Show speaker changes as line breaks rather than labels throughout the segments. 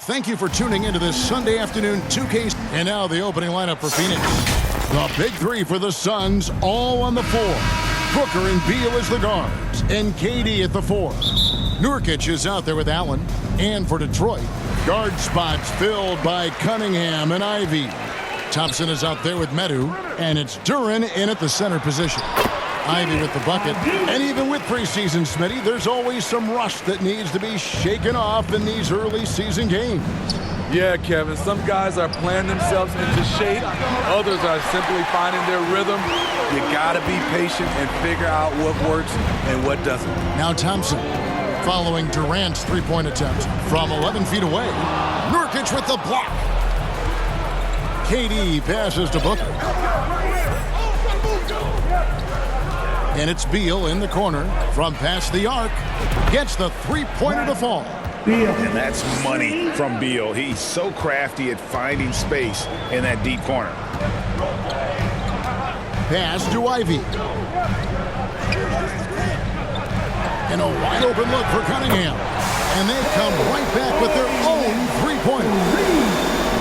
Thank you for tuning into this Sunday afternoon 2K. And now the opening lineup for Phoenix. The big three for the Suns, all on the floor. Booker and Beal as the guards, and KD at the 4. Nurkic is out there with Allen. And for Detroit, guard spots filled by Cunningham and Ivy. Thompson is out there with Medu, and it's Duren in at the center position. Ivy with the bucket. And even with preseason, Smitty, there's always some rust that needs to be shaken off in these early season games.
Yeah, Kevin, some guys are playing themselves into shape. Others are simply finding their rhythm. You got to be patient and figure out what works and what doesn't.
Now Thompson following Durant's three-point attempt from 11 feet away. Nurkic with the block. KD passes to Booker. And it's Beal in the corner from past the arc. Gets the three-pointer to fall.
And that's money from Beal. He's so crafty at finding space in that deep corner.
Pass to Ivy. And a wide open look for Cunningham. And they come right back with their own three-pointer.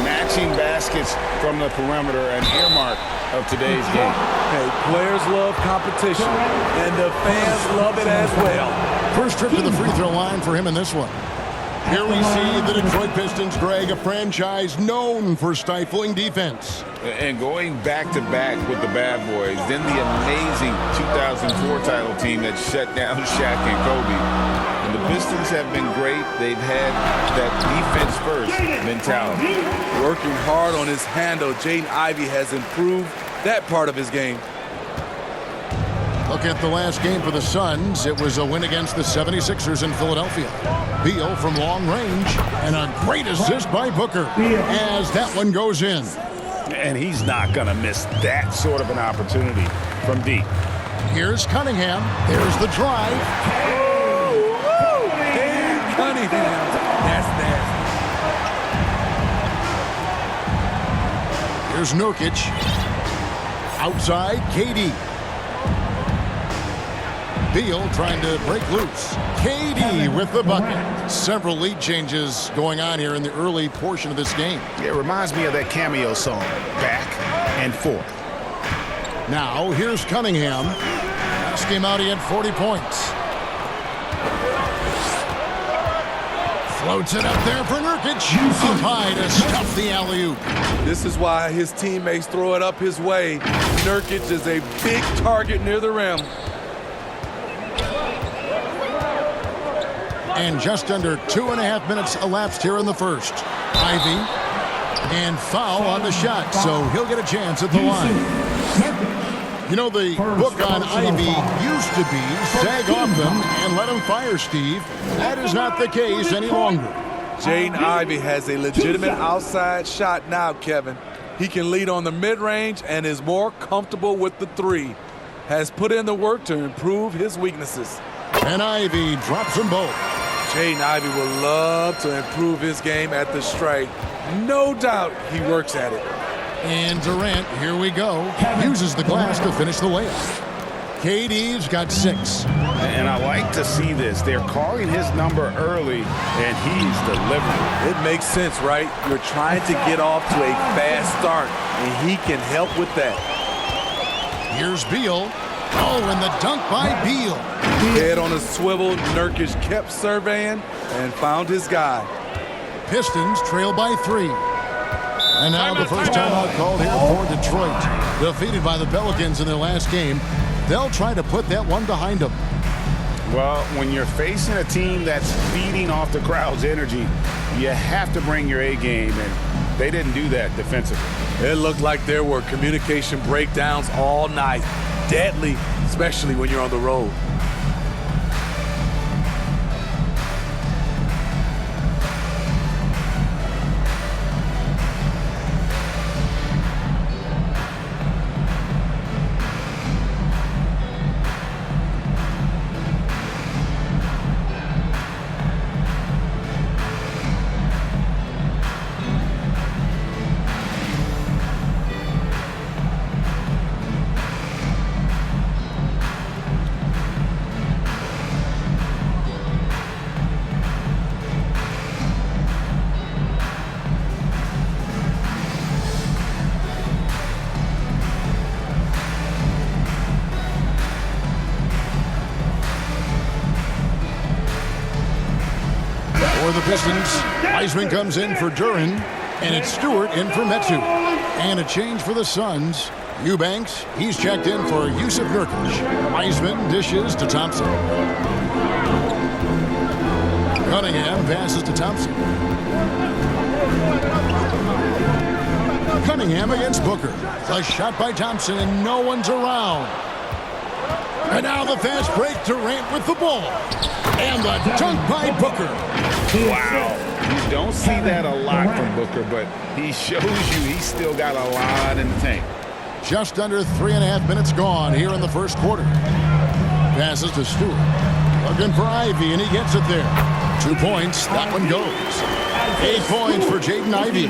Matching baskets from the perimeter, an earmark of today's game.
Hey, players love competition, and the fans love it as well.
First trip to the free throw line for him in this one. Here we see the Detroit Pistons, Greg, a franchise known for stifling defense.
And going back-to-back with the bad boys, then the amazing 2004 title team that shut down Shaq and Kobe. And the Pistons have been great. They've had that defense-first mentality.
Working hard on his handle, Jaden Ivey has improved that part of his game.
Look at the last game for the Suns. It was a win against the 76ers in Philadelphia. Beal from long range, and a great assist by Booker as that one goes in.
And he's not going to miss that sort of an opportunity from deep.
Here's Cunningham. There's the drive.
Dave Cunningham. That's nasty.
Here's Nurkic. Outside, KD. Beal trying to break loose. KD with the bucket. Several lead changes going on here in the early portion of this game.
It reminds me of that cameo song, Back and Forth.
Now, here's Cunningham. Last game out, he had 40 points. Floats it up there for Nurkic. Up high to stuff the alley-oop.
This is why his teammates throw it up his way. Nurkic is a big target near the rim.
And just under 2.5 minutes elapsed here in the first. Ivy, and foul on the shot, so he'll get a chance at the line. You know, the book on Ivy used to be sag off them and let him fire, Steve. That is not the case any longer.
Jaden Ivey has a legitimate outside shot now, Kevin. He can lead on the mid-range and is more comfortable with the three. Has put in the work to improve his weaknesses.
And Ivy drops them both.
Jaden Ivey will love to improve his game at the stripe. No doubt he works at it.
And Durant, here we go, uses the glass to finish the layup. KD's got 6.
And I like to see this. They're calling his number early, and he's delivering.
It makes sense, right? You're trying to get off to a fast start, and he can help with that.
Here's Beal. Oh, and the dunk by Beal.
Head on a swivel, Nurkic kept surveying and found his guy.
Pistons trail by 3. And now the first timeout called here for Detroit. Defeated by the Pelicans in their last game. They'll try to put that one behind them.
Well, when you're facing a team that's feeding off the crowd's energy, you have to bring your A game, and they didn't do that defensively.
It looked like there were communication breakdowns all night. Deadly, especially when you're on the road.
the Pistons. Wiseman comes in for Duran, and it's Stewart in for Metu. And a change for the Suns. Eubanks, he's checked in for Yusuf Nurkic. Wiseman dishes to Thompson. Cunningham passes to Thompson. Cunningham against Booker. A shot by Thompson, and no one's around. And now the fast break. Durant with the ball. And the dunk by Booker.
Wow. You don't see that a lot from Booker, but he shows you he's still got a lot in the tank.
Just under 3.5 minutes gone here in the first quarter. Passes to Stewart. Looking for Ivy, and he gets it there. 2 points. That one goes. 8 points for Jaden Ivey.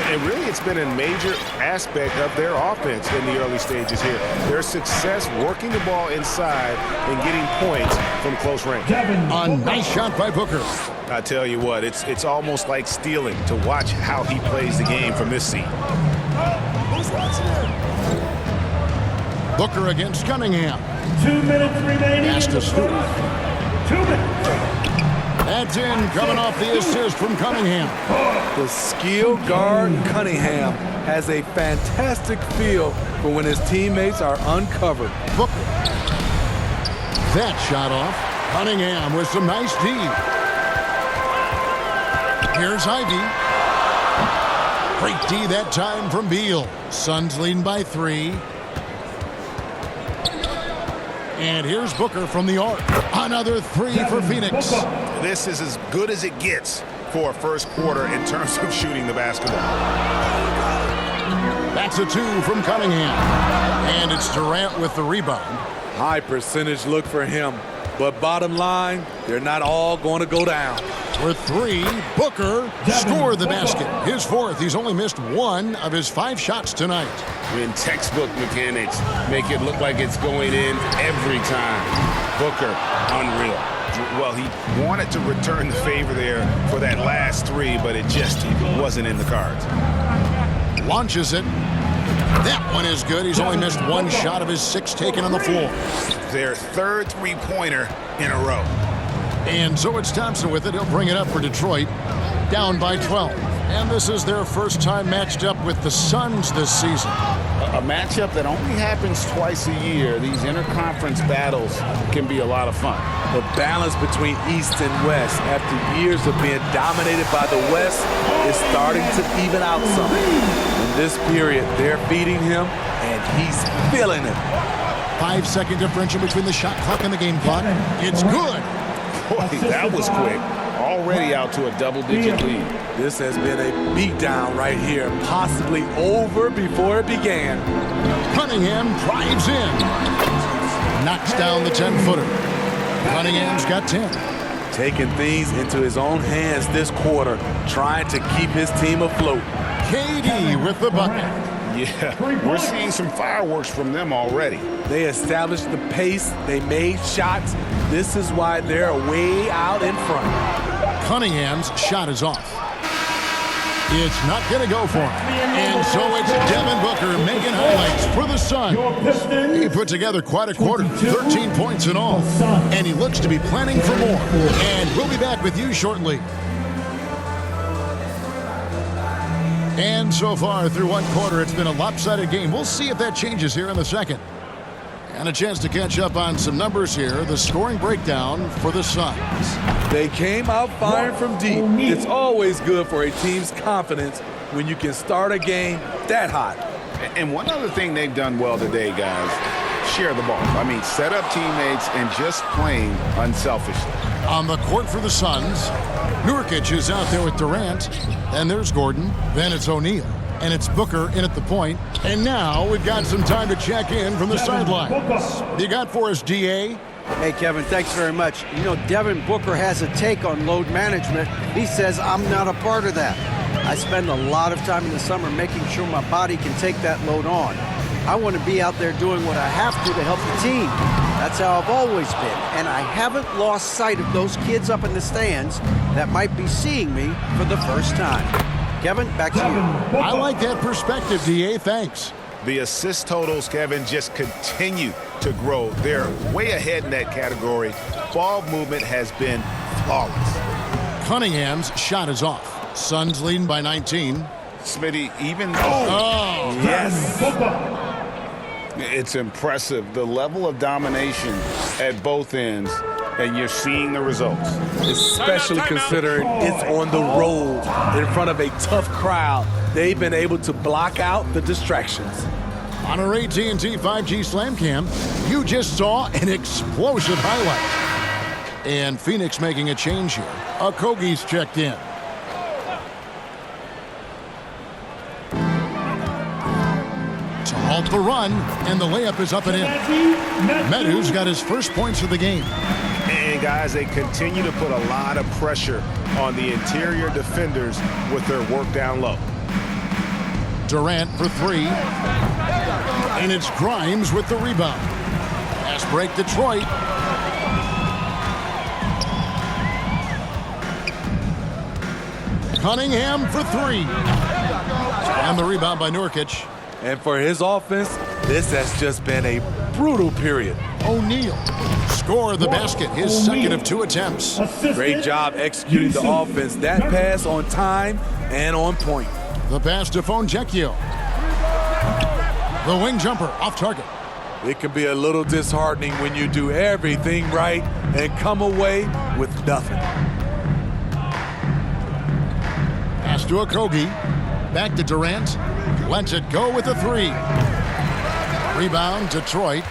And really, it's been a major aspect of their offense in the early stages here. Their success working the ball inside and getting points from close range.
A nice shot by Booker.
I tell you what, it's almost like stealing to watch how he plays the game from this seat.
Booker against Cunningham.
2 minutes remaining.
Pass to Stewart.
2 minutes.
That's in, coming off the assist from Cunningham.
The skilled guard Cunningham has a fantastic feel for when his teammates are uncovered.
Booker. That shot off. Cunningham with some nice D. Here's Ivy. Great D that time from Beal. Suns leading by 3. And here's Booker from the arc. Another 3 for Phoenix.
This is as good as it gets for a first quarter in terms of shooting the basketball.
That's a 2 from Cunningham. And it's Durant with the rebound.
High percentage look for him. But bottom line, they're not all going to go down.
For 3, Booker scored the basket. His 4th. He's only missed 1 of his 5 shots tonight.
When textbook mechanics make it look like it's going in every time. Booker, unreal.
Well, he wanted to return the favor there for that last 3, but it just wasn't in the cards.
Launches it. That one is good. He's only missed 1 shot of his 6 taken on the floor.
Their third three-pointer in a row.
And so it's Thompson with it. He'll bring it up for Detroit. Down by 12. And this is their first time matched up with the Suns this season.
A matchup that only happens twice a year. These interconference battles can be a lot of fun.
The balance between East and West after years of being dominated by the West is starting to even out some. In this period, they're feeding him, and he's feeling it.
5-second differential between the shot clock and the game clock. It's good.
Boy, that was quick. Already out to a double-digit lead.
This has been a beatdown right here, possibly over before it began.
Cunningham drives in. Knocks down the 10-footer. Cunningham's got 10.
Taking things into his own hands this quarter, trying to keep his team afloat.
KD with the bucket.
Yeah, we're seeing some fireworks from them already.
They established the pace. They made shots. This is why they're way out in front.
Cunningham's shot is off. It's not going to go for him. And so it's Devin Booker making highlights for the Sun. He put together quite a quarter, 13 points in all. And he looks to be planning for more. And we'll be back with you shortly. And so far through 1 quarter, it's been a lopsided game. We'll see if that changes here in the second. And a chance to catch up on some numbers here. The scoring breakdown for the Suns.
They came out firing from deep. It's always good for a team's confidence when you can start a game that hot.
And one other thing they've done well today, guys, share the ball. I mean, set up teammates and just playing unselfishly.
On the court for the Suns, Nurkic is out there with Durant. And there's Gordon. Then it's O'Neal. And it's Booker in at the point. And now we've got some time to check in from the sidelines. What you got for us, DA?
Hey, Kevin, thanks very much. You know, Devin Booker has a take on load management. He says, I'm not a part of that. I spend a lot of time in the summer making sure my body can take that load on. I want to be out there doing what I have to help the team. That's how I've always been. And I haven't lost sight of those kids up in the stands that might be seeing me for the first time. Kevin, back to you.
I like that perspective, DA. Thanks.
The assist totals, Kevin, just continue to grow. They're way ahead in that category. Ball movement has been flawless.
Cunningham's shot is off. Suns leading by 19.
Smitty, even
Oh,
Yes.
it's impressive, the level of domination at both ends, and you're seeing the results.
Especially considering it's on the road in front of a tough crowd. They've been able to block out the distractions.
on our AT&T 5G Slam Cam, you just saw an explosive highlight. And Phoenix making a change here. Okogie's checked in. To halt the run, and the layup is up and in. Medu's got his first points of the game.
And guys, they continue to put a lot of pressure on the interior defenders with their work down low.
Durant for three. And it's Grimes with the rebound. Fast break Detroit. Cunningham for three. And the rebound by Nurkic.
And for his offense, this has just been a brutal period.
O'Neal scored the basket, his second of 2 attempts.
Great job executing the offense. That pass on time and on point.
The pass to Fontecchio. The wing jumper off target.
It can be a little disheartening when you do everything right and come away with nothing.
Pass to Okogie. Back to Durant. Lets it go with the three. Rebound, Detroit.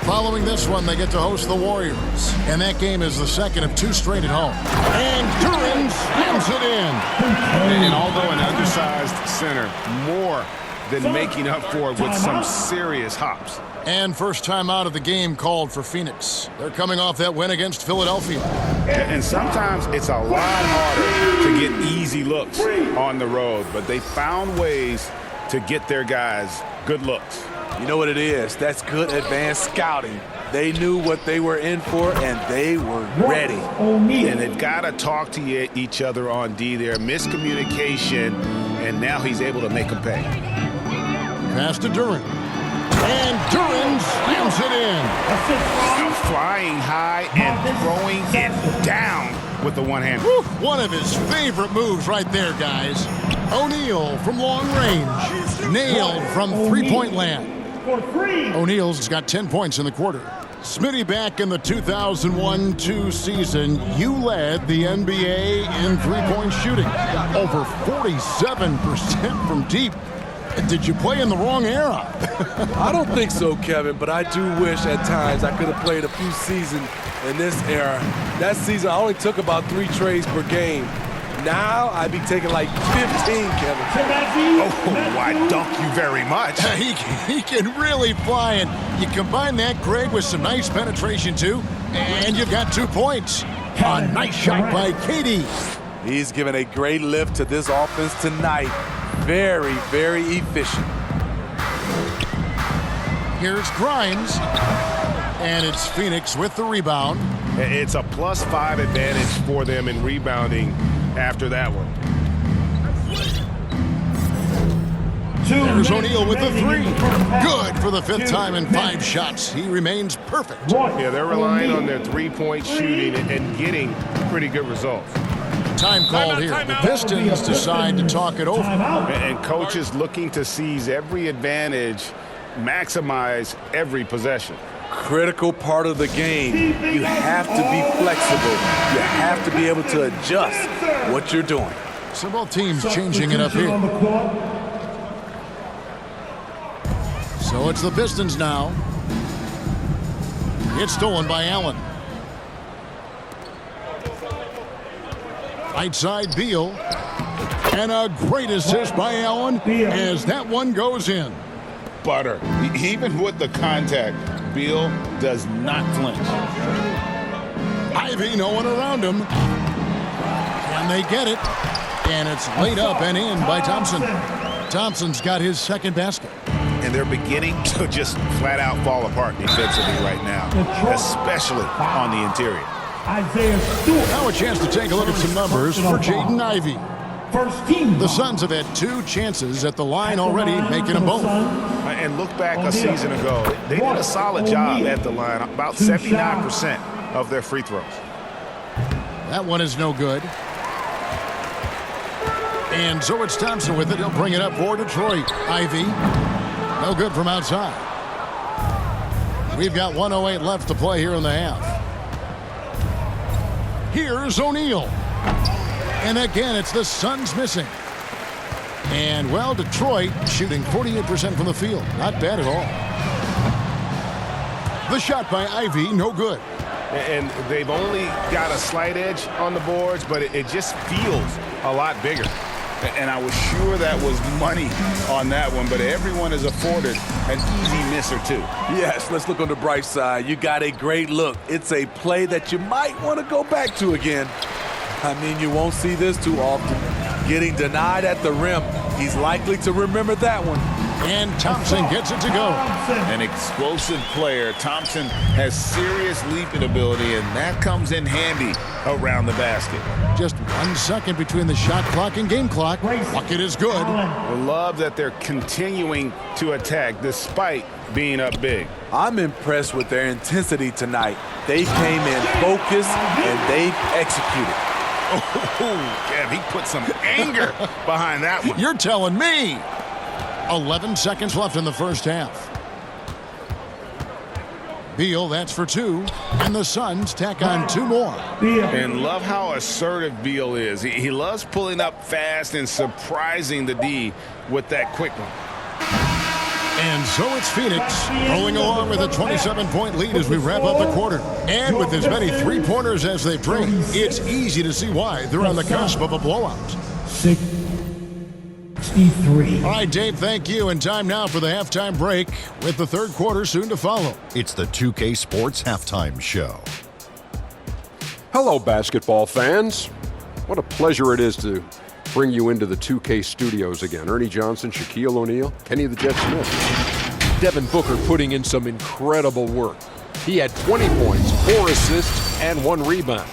Following this one, they get to host the Warriors. And that game is the second of 2 straight at home. And Duran slams it in.
And although an undersized center, more than making up for it with some serious hops.
And first time out of the game called for Phoenix. They're coming off that win against Philadelphia.
And sometimes it's a lot harder to get easy looks on the road, but they found ways to get their guys good looks.
You know what it is? That's good advanced scouting. They knew what they were in for, and they were ready.
And they've got to talk to each other on D there. Miscommunication, and now he's able to make them pay.
Pass to Duran. And Duran slams it in.
Flying high and throwing it down with the one hand.
Whew, one of his favorite moves right there, guys. O'Neal from long range. Nailed from three-point land. O'Neal's got 10 points in the quarter. Smitty, back in the 2001-2 season, you led the NBA in three-point shooting. Over 47% from deep. Did you play in the wrong era?
I don't think so, Kevin, but I do wish at times I could have played a few seasons in this era. That season, I only took about 3 trades per game. Now, I'd be taking like 15, Kevin.
Oh, I dunk you very much.
He can really fly, and you combine that, Greg, with some nice penetration, too, and you've got 2 points. A nice shot by KD.
He's given a great lift to this offense tonight. Very, very efficient.
Here's Grimes, and it's Phoenix with the rebound.
It's a +5 advantage for them in rebounding after that one.
There's O'Neal with the three. Good for the 5th time in 5 shots. He remains perfect.
Yeah, they're relying on their three-point shooting and getting pretty good results.
Time called here. The Pistons decide to talk it over.
And coaches looking to seize every advantage, maximize every possession.
Critical part of the game. You have to be flexible. You have to be able to adjust what you're doing.
So both teams changing it up here. So it's the Pistons now. It's stolen by Allen. Right side, Beal. And a great assist by Allen as that one goes in.
Butter. Even with the contact, Beal does not flinch.
Ivy, no one around him. And they get it. And it's laid up and in by Thompson. Thompson's got his second basket.
And they're beginning to just flat out fall apart defensively right now, especially on the interior.
Isaiah Stewart.
Now a chance to take a look at some numbers for Jaden Ivey.
First team.
The Suns have had 2 chances at the line already, making them both.
And look back a season ago, they did a solid job at the line, about 79% of their free throws.
That one is no good. And so it's Thompson with it. He'll bring it up for Detroit. Ivy. No good from outside. We've got 1:08 left to play here in the half. Here's O'Neal. And again, it's the Suns missing. And, well, Detroit shooting 48% from the field. Not bad at all. The shot by Ivy, no good.
And they've only got a slight edge on the boards, but it just feels a lot bigger.
And I was sure that was money on that one, but everyone is afforded an easy miss or two.
Yes, let's look on the bright side. You got a great look. It's a play that you might want to go back to again. I mean, you won't see this too often. Getting denied at the rim. He's likely to remember that one.
And Thompson gets it to go.
An explosive player. Thompson has serious leaping ability, and that comes in handy around the basket.
Just 1 second between the shot clock and game clock. Bucket is good.
I
love that they're continuing to attack despite being up big.
I'm impressed with their intensity tonight. They came in focused, and they executed.
Oh, Kev, he put some anger behind that one.
You're telling me. 11 seconds left in the first half. Beal, that's for 2. And the Suns tack on 2 more.
And love how assertive Beal is. He loves pulling up fast and surprising the D with that quick one.
And so it's Phoenix rolling along with a 27-point lead as we wrap up the quarter. And with as many three-pointers as they bring, it's easy to see why they're on the cusp of a blowout.
63.
All right, Dave, thank you. And time now for the halftime break with the third quarter soon to follow.
It's the 2K Sports Halftime Show.
Hello, basketball fans. What a pleasure it is to bring you into the 2K studios again. Ernie Johnson, Shaquille O'Neal, Kenny the Jet Smith. Devin Booker putting in some incredible work. He had 20 points, 4 assists, and 1 rebound.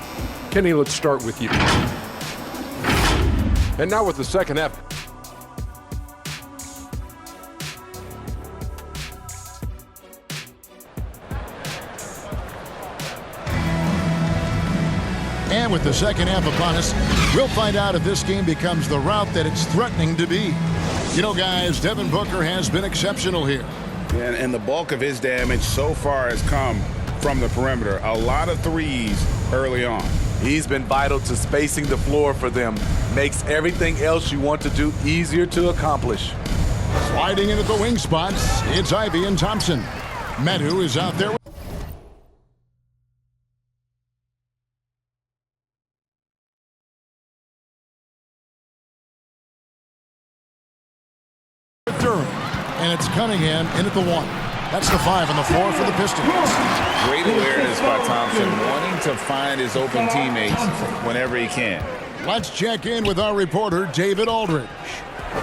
Kenny, let's start with you. And now with the second half.
And with the second half upon us, we'll find out if this game becomes the rout that it's threatening to be. You know, guys, Devin Booker has been exceptional here.
And the bulk of his damage so far has come from the perimeter. A lot of threes early on.
He's been vital to spacing the floor for them. Makes everything else you want to do easier to accomplish.
Sliding into the wing spots, it's Ivy and Thompson. Medu is out there. And it's Cunningham in at the 1. That's the 5 and the 4 for the Pistons.
Great awareness by Thompson, wanting to find his open teammates whenever he can.
Let's check in with our reporter, David Aldridge.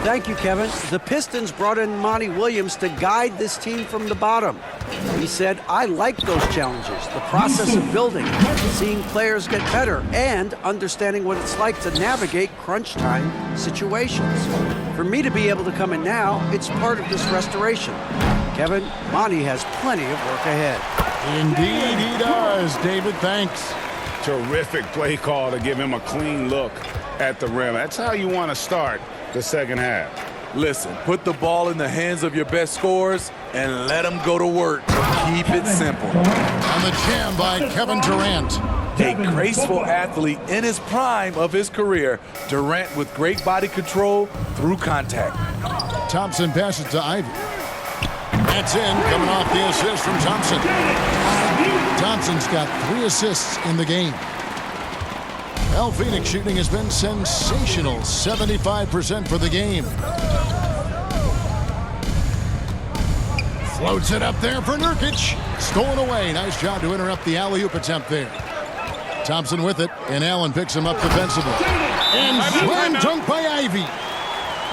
Thank you, Kevin. The Pistons brought in Monty Williams to guide this team from the bottom. He said, I like those challenges, the process of building, seeing players get better, and understanding what it's like to navigate crunch time situations. For me to be able to come in now, it's part of this restoration. Kevin, Monty has plenty of work ahead.
Indeed he does, David. Thanks.
Terrific play call to give him a clean look at the rim. That's how you want to start the second half.
Listen, put the ball in the hands of your best scorers and let them go to work. Keep it simple.
On the jam by Kevin Durant.
A graceful athlete in his prime of his career. Durant with great body control through contact.
Thompson passes to Ivy. That's in, coming off the assist from Thompson. Thompson's got 3 assists in the game. Well, Phoenix shooting has been sensational, 75% for the game. Floats it up there for Nurkic. Stolen away. Nice job to interrupt the alley-oop attempt there. Thompson with it, and Allen picks him up defensively. And slam dunk by Ivy.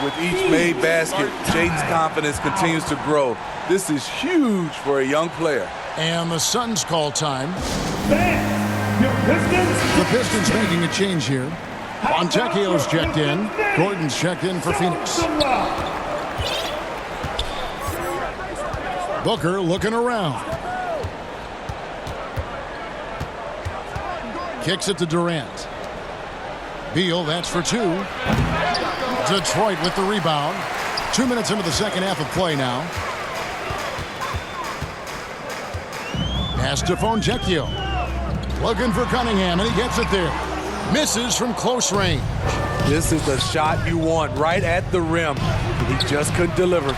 With each made basket, Jaden's confidence continues to grow. This is huge for a young player.
And the Suns call time.
Your Pistons.
The Pistons making a change here. Fontecchio's checked in. Gordon's checked in for Phoenix. Booker looking around. Kicks it to Durant. Beal, that's for 2. Detroit with the rebound. 2 minutes into the second half of play now. Pass to Fontecchio. Looking for Cunningham, and he gets it there. Misses from close range.
This is the shot you want right at the rim. He just couldn't deliver.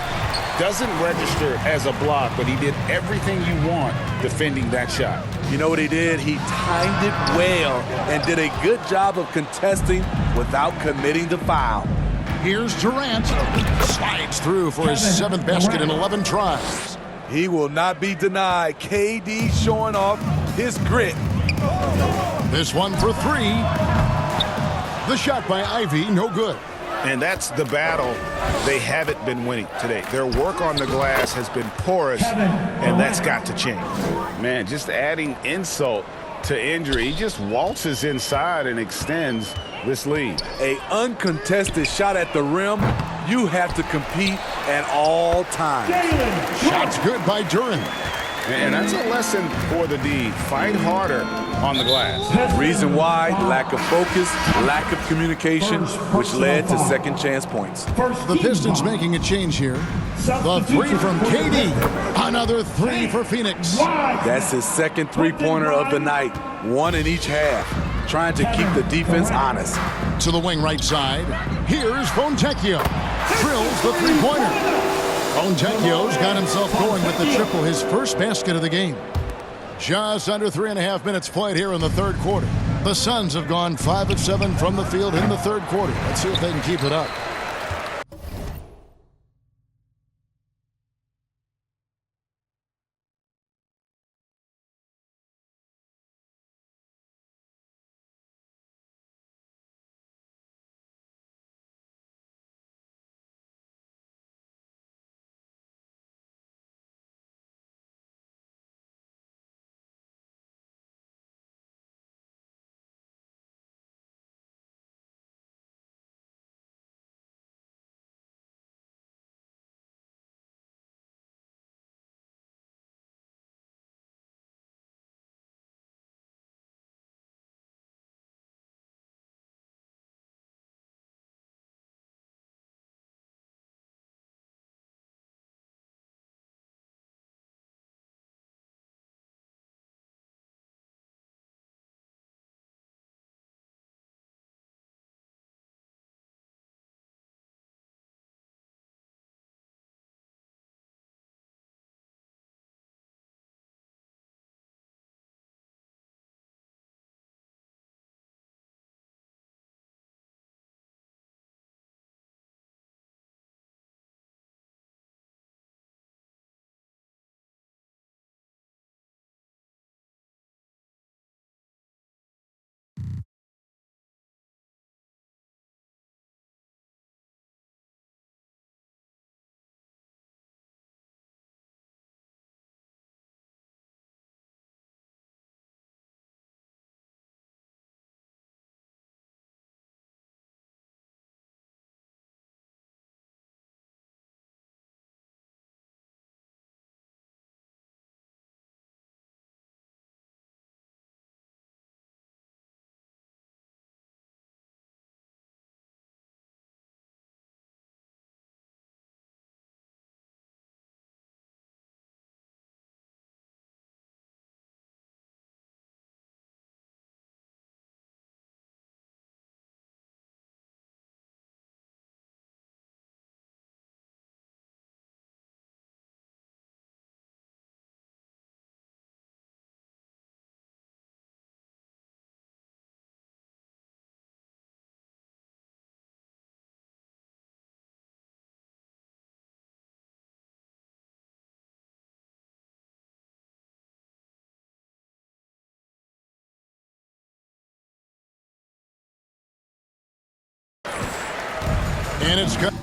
Doesn't register as a block, but he did everything you want defending that shot.
You know what he did? He timed it well and did a good job of contesting without committing the foul.
Here's Durant. Slides through for his 7th basket in 11 tries.
He will not be denied. KD showing off his grit.
This one for 3. The shot by Ivy, no good.
And that's the battle they haven't been winning today. Their work on the glass has been porous, and that's got to change.
Man, just adding insult to injury. He just waltzes inside and extends this lead.
A uncontested shot at the rim, you have to compete at all times.
Shots good by Duren.
And that's a lesson for the D. Fight harder on the glass.
Reason why, lack of focus, lack of communication, which led to second chance points.
The Pistons making a change here. The 3 from KD. Another 3 for Phoenix.
That's his second three-pointer of the night. 1 in each half. Trying to keep the defense honest.
To the wing right side. Here's Fontecchio. Drills the three-pointer. Fontecchio's got himself going with the triple, his first basket of the game. Just under 3.5 minutes played here in the third quarter. The Suns have gone 5 of 7 from the field in the third quarter. Let's see if they can keep it up. And it's good.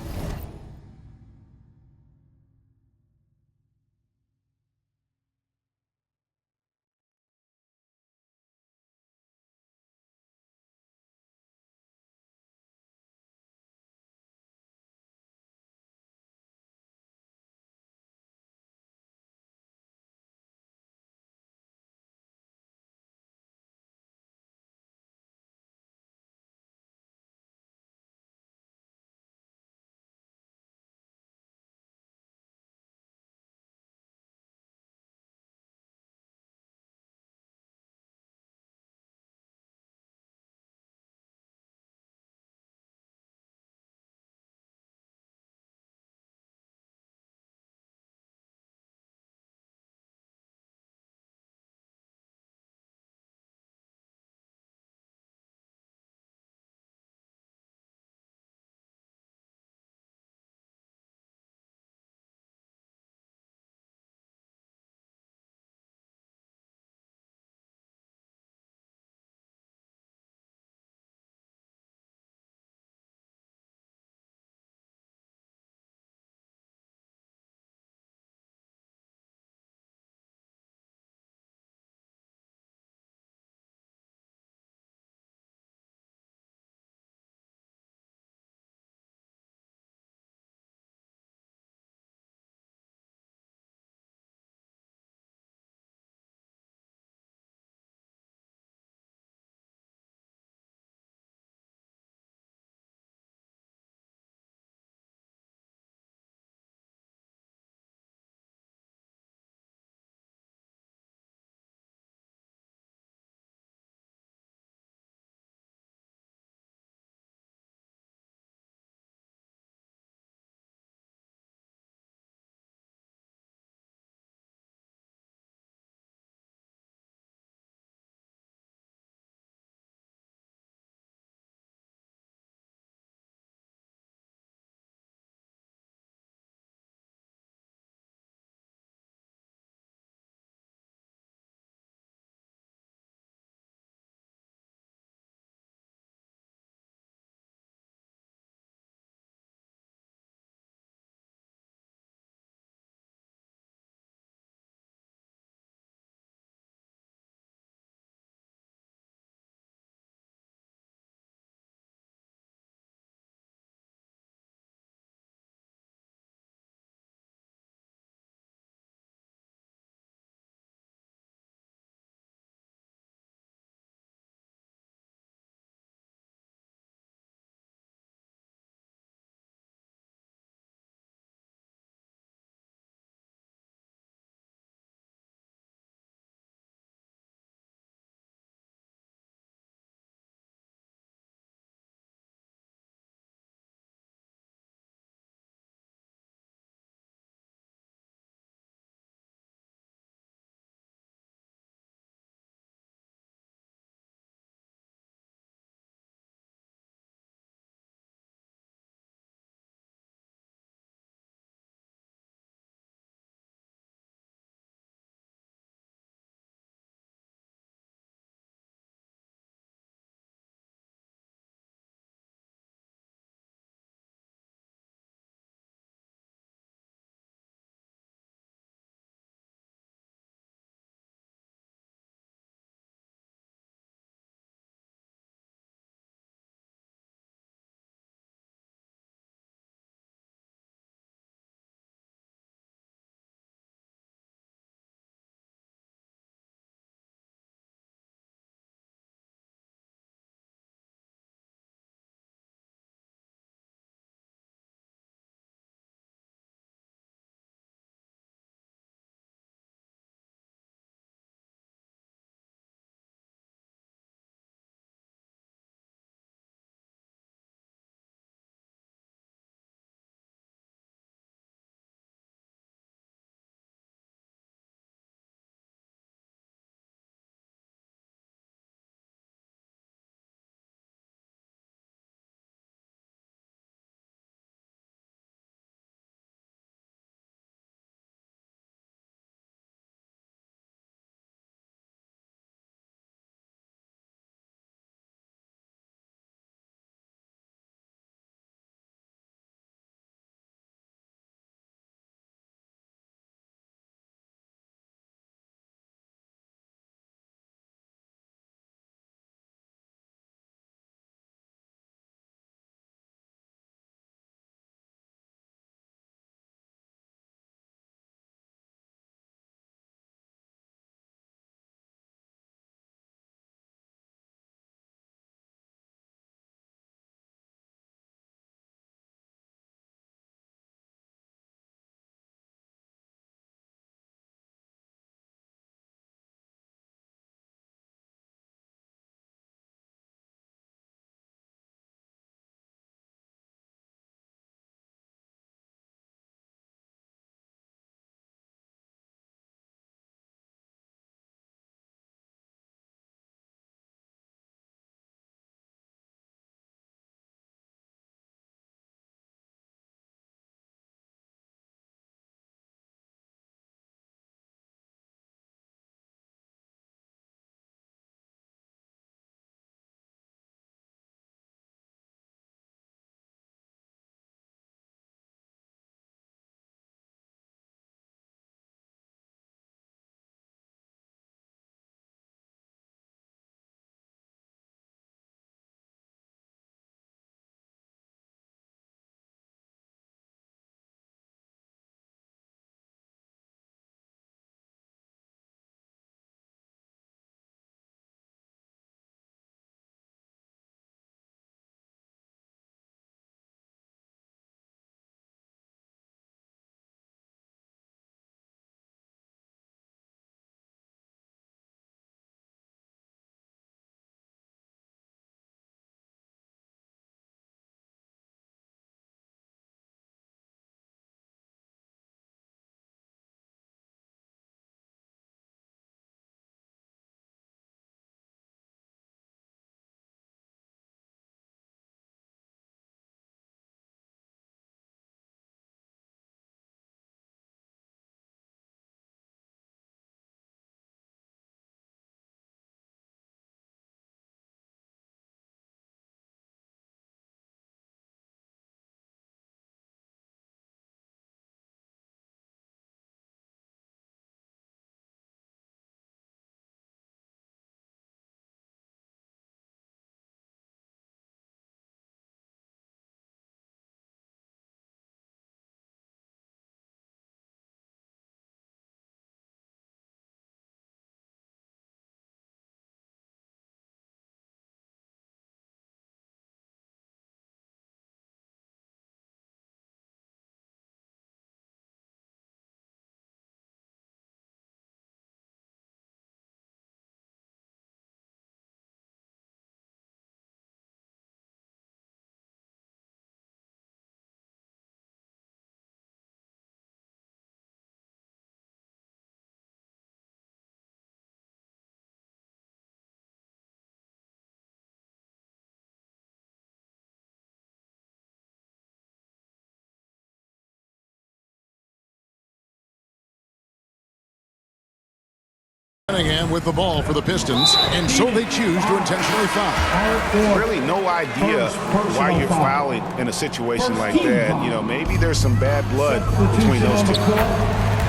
Cunningham with the ball for the Pistons, and so they choose to intentionally foul.
Really no idea why you're fouling in a situation like that. You know, maybe there's some bad blood between those two.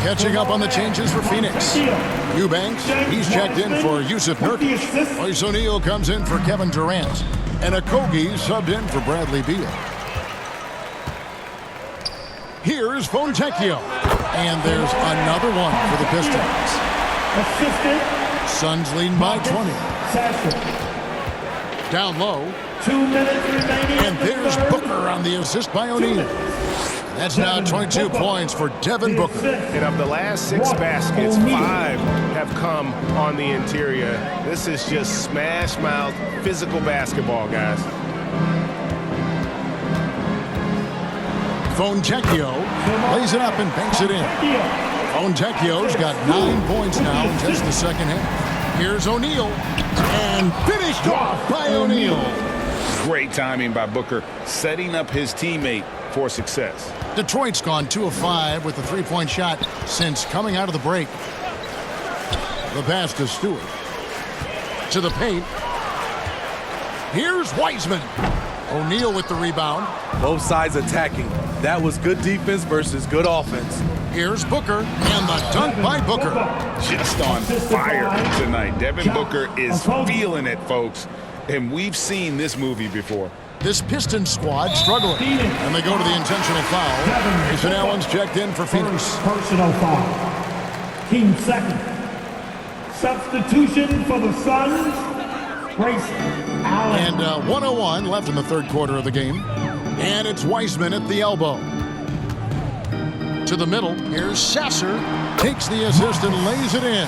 Catching up on the changes for Phoenix. Eubanks, he's checked in for Yusuf Nurkic. Royce O'Neal comes in for Kevin Durant. And Okogie subbed in for Bradley Beal. Here's Fontecchio. And there's another one for the Pistons.
Assistant.
Suns leading by 20. Down low.
2 minutes remaining.
And there's Booker on the assist by O'Neal. That's now 22 points for Devin Booker.
And of the last 6 baskets, 5 have come on the interior. This is just smash mouth, physical basketball, guys.
Fontecchio lays it up and banks it in. Fontecchio's got 9 points now in just the second half. Here's O'Neal. And finished off by O'Neal.
Great timing by Booker, setting up his teammate for success.
Detroit's gone 2 of 5 with the three-point shot since coming out of the break. The pass to Stewart. To the paint. Here's Wiseman. O'Neal with the rebound.
Both sides attacking. That was good defense versus good offense.
Here's Booker, and the dunk by Booker.
Just on fire tonight. Devin Booker is feeling it, folks. And we've seen this movie before.
This Pistons squad struggling, and they go to the intentional foul. Grayson Allen's checked in for Phoenix.
Personal foul. Team second. Substitution for the Suns. Grayson Allen.
And 1:01 left in the third quarter of the game. And it's Wiseman at the elbow. To the middle, here's Sasser. Takes the assist and lays it in.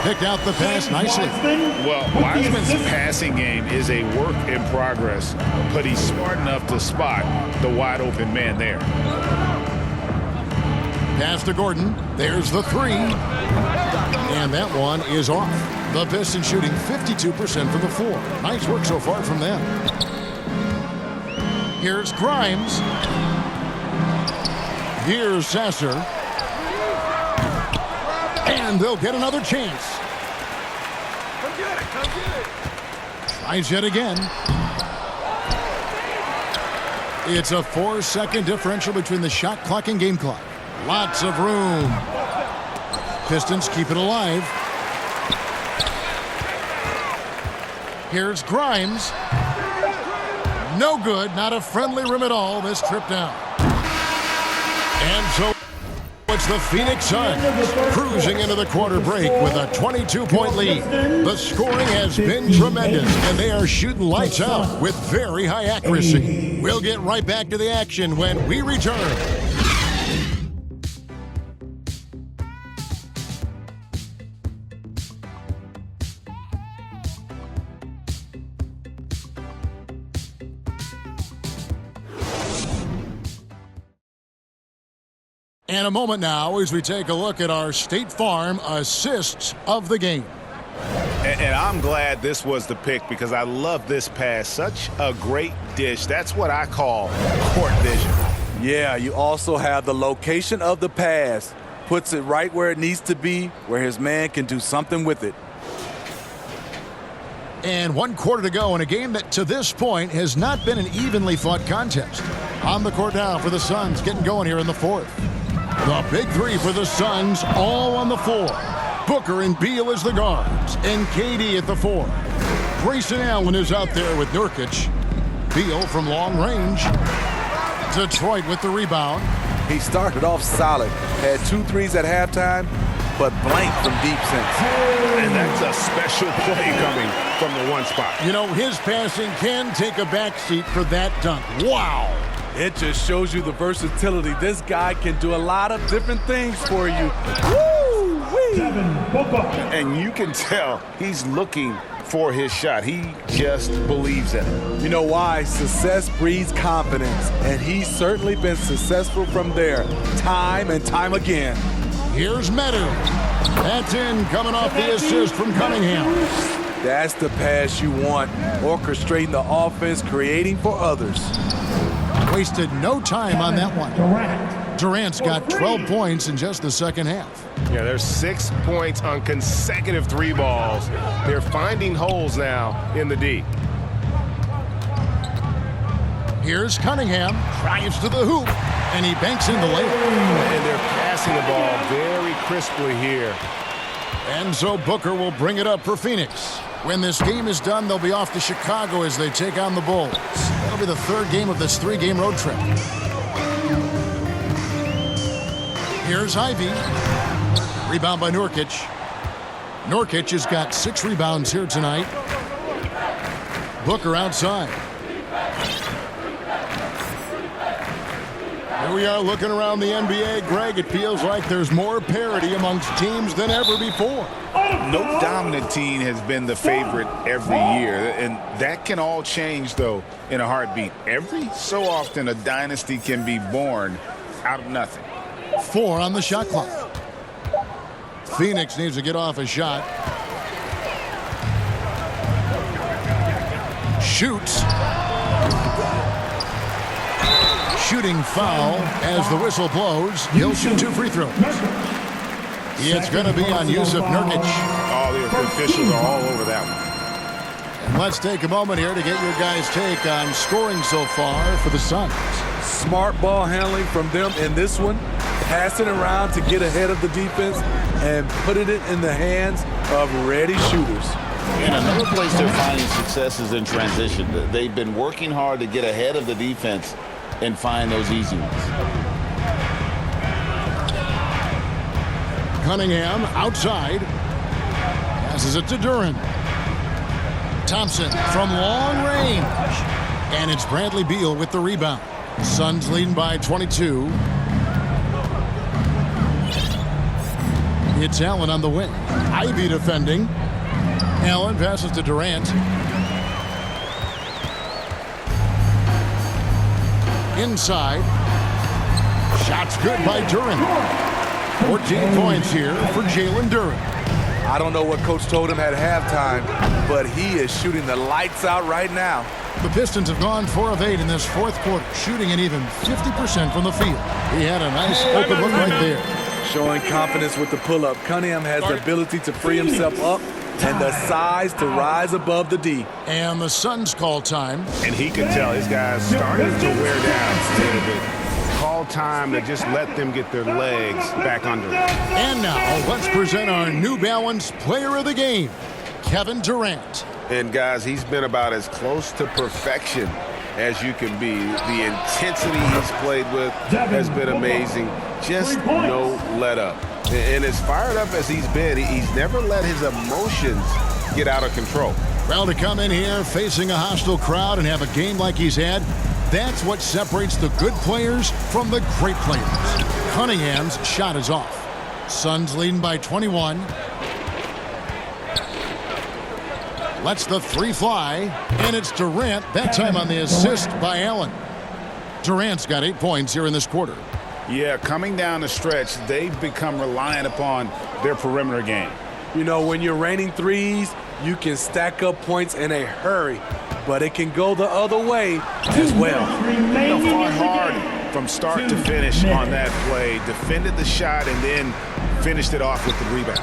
Picked out the pass nicely.
Well, Wiseman's passing game is a work in progress, but he's smart enough to spot the wide open man there.
Pass to Gordon. There's the three. And that one is off. The Pistons shooting 52% from the floor. Nice work so far from them. Here's Grimes. Here's Sasser. And they'll get another chance.
Come get it, come get it.
Tries yet again. It's a 4-second differential between the shot clock and game clock. Lots of room. Pistons keep it alive. Here's Grimes. No good, not a friendly rim at all this trip down. And so it's the Phoenix Suns cruising into the quarter break with a 22-point lead. The scoring has been tremendous, and they are shooting lights out with very high accuracy. We'll get right back to the action when we return. And a moment now as we take a look at our State Farm assists of the game.
And I'm glad this was the pick because I love this pass. Such a great dish. That's what I call court vision.
Yeah, you also have the location of the pass. Puts it right where it needs to be, where his man can do something with it.
And 1 quarter to go in a game that to this point has not been an evenly fought contest. On the court now for the Suns, getting going here in the fourth. The big three for the Suns, all on the floor. Booker and Beal as the guards, and KD at the 4. Grayson Allen is out there with Nurkic. Beal from long range. Detroit with the rebound.
He started off solid, had 2 threes at halftime, but blanked from deep since.
And that's a special play coming from the one spot.
You know, his passing can take a backseat for that dunk. Wow.
It just shows you the versatility. This guy can do a lot of different things for you. Woo-wee.
Devin Booker.
And you can tell he's looking for his shot. He just believes in it.
You know why? Success breeds confidence, and he's certainly been successful from there, time and time again.
Here's Meadow. That's in, coming off the assist from Cunningham.
That's the pass you want, orchestrating the offense, creating for others.
Wasted no time on that one.
Durant.
Durant's got 12 points in just the second half.
Yeah, there's 6 points on consecutive 3 balls. They're finding holes now in the D.
Here's Cunningham, drives to the hoop, and he banks in the layup.
And they're passing the ball very crisply here.
And so Booker will bring it up for Phoenix. When this game is done, they'll be off to Chicago as they take on the Bulls. That'll be the 3rd game of this 3-game road trip. Here's Ivy. Rebound by Nurkic. Nurkic has got 6 rebounds here tonight. Booker outside. Here we are looking around the NBA. Greg, it feels like there's more parity amongst teams than ever before.
No dominant team has been the favorite every year, and that can all change, though, in a heartbeat. Every so often, a dynasty can be born out of nothing.
4 on the shot clock. Phoenix needs to get off a shot. Shoots. Shooting foul as the whistle blows. He'll shoot 2 free throws. It's going to be on Yusuf Nurkic.
All the officials are all over that one.
And let's take a moment here to get your guys' take on scoring so far for the Suns.
Smart ball handling from them in this one. Passing around to get ahead of the defense and putting it in the hands of ready shooters.
And another place they're finding success is in transition. They've been working hard to get ahead of the defense and find those easy ones.
Cunningham outside. Passes it to Duren. Thompson from long range. And it's Bradley Beal with the rebound. Suns leading by 22. It's Allen on the wing. Ivy defending. Allen passes to Durant. Inside. Shots good by Duren. 14 points here for Jalen Duren.
I don't know what Coach told him at halftime, but he is shooting the lights out right now.
The Pistons have gone 4 of 8 in this 4th quarter, shooting at even 50% from the field. He had a nice open look right there.
Showing confidence with the pull-up. Cunningham has the ability to free himself up and the size to rise above the D.
And the Suns call time.
And he could tell his guys starting to wear down a little bit. Call time to just let them get their legs back under them.
And now, let's present our New Balance Player of the Game, Kevin Durant.
And guys, he's been about as close to perfection as you can be. The intensity he's played with has been amazing. Just no let up. And as fired up as he's been, he's never let his emotions get out of control.
Well, to come in here facing a hostile crowd and have a game like he's had, that's what separates the good players from the great players. Cunningham's shot is off. Suns leading by 21. Lets the 3 fly, and it's Durant, that time on the assist by Allen. Durant's got 8 points here in this quarter.
Yeah, coming down the stretch, they've become reliant upon their perimeter game.
You know, when you're raining threes, you can stack up points in a hurry, but it can go the other way as well.
Fought hard from start to finish on that play, defended the shot, and then finished it off with the rebound.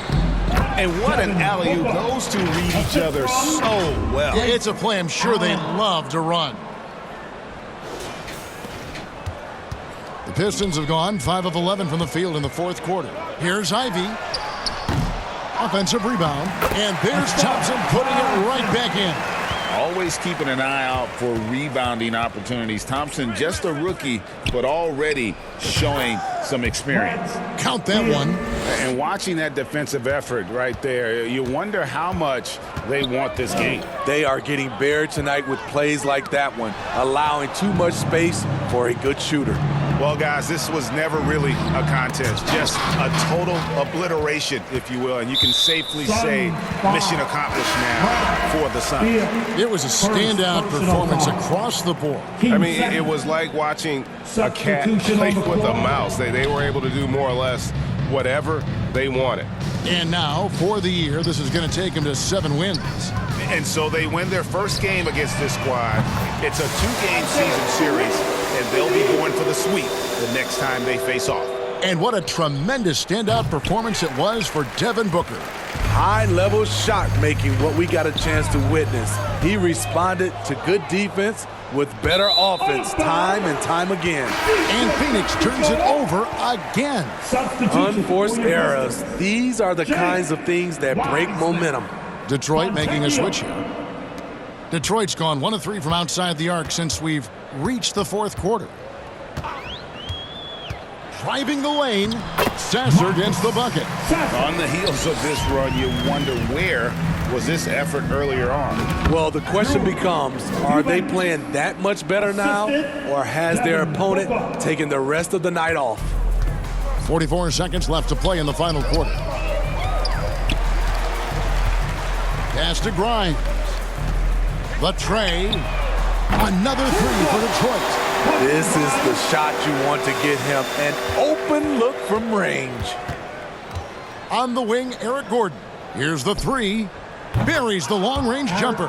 And what an alley-oop. Those two read each other so well.
Yeah, it's a play I'm sure they love to run. The Pistons have gone 5 of 11 from the field in the 4th quarter. Here's Ivy. Offensive rebound. And there's Thompson putting it right back in.
Always keeping an eye out for rebounding opportunities. Thompson, just a rookie, but already showing some experience.
Count that one.
And watching that defensive effort right there, you wonder how much they want this game.
They are getting buried tonight with plays like that one, allowing too much space for a good shooter.
Well, guys, this was never really a contest, just a total obliteration, if you will, and you can safely say mission accomplished now for the Suns.
It was a standout performance across the board.
I mean, it was like watching a cat play with a mouse. They were able to do more or less whatever they wanted.
And now, for the year, this is going to take them to 7 wins.
And so they win their first game against this squad. It's a 2-game season series, and
they'll be going for the sweep the next time they face off.
And what a tremendous standout performance it was for Devin Booker.
High-level shot making, what we got a chance to witness. He responded to good defense with better offense time and time again.
And Phoenix turns it over again.
Unforced errors. These are the kinds of things that break momentum.
Detroit making a switch here. Detroit's gone 1 of 3 from outside the arc since we've reached the fourth quarter. Driving the lane, Sasser gets the bucket.
On the heels of this run, you wonder where was this effort earlier on?
Well, the question becomes, are they playing that much better now, or has their opponent taken the rest of the night off?
44 seconds left to play in the final quarter. Pass to Grimes. The tray. Another 3 for Detroit.
This is the shot you want to get him. An open look from range.
On the wing, Eric Gordon. Here's the 3. Buries the long-range jumper.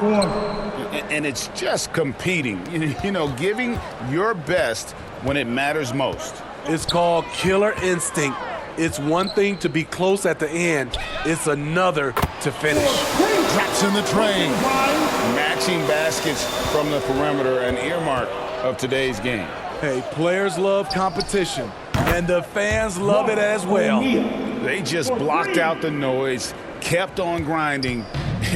And it's just competing, giving your best when it matters most.
It's called killer instinct. It's one thing to be close at the end. It's another to finish.
Drops in the tray.
Matching baskets from the perimeter, an earmark of today's game.
Hey, players love competition, and the fans love it as well.
They just blocked out the noise, kept on grinding,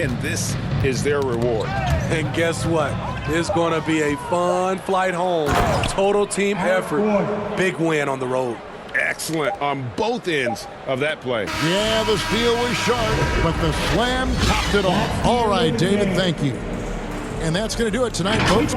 and this is their reward.
And guess what? It's going to be a fun flight home. Total team effort. Big win on the road.
Excellent on both ends of that play.
Yeah, the steal was sharp, but the slam topped it off. All right, David, thank you. And that's going to do it tonight, folks.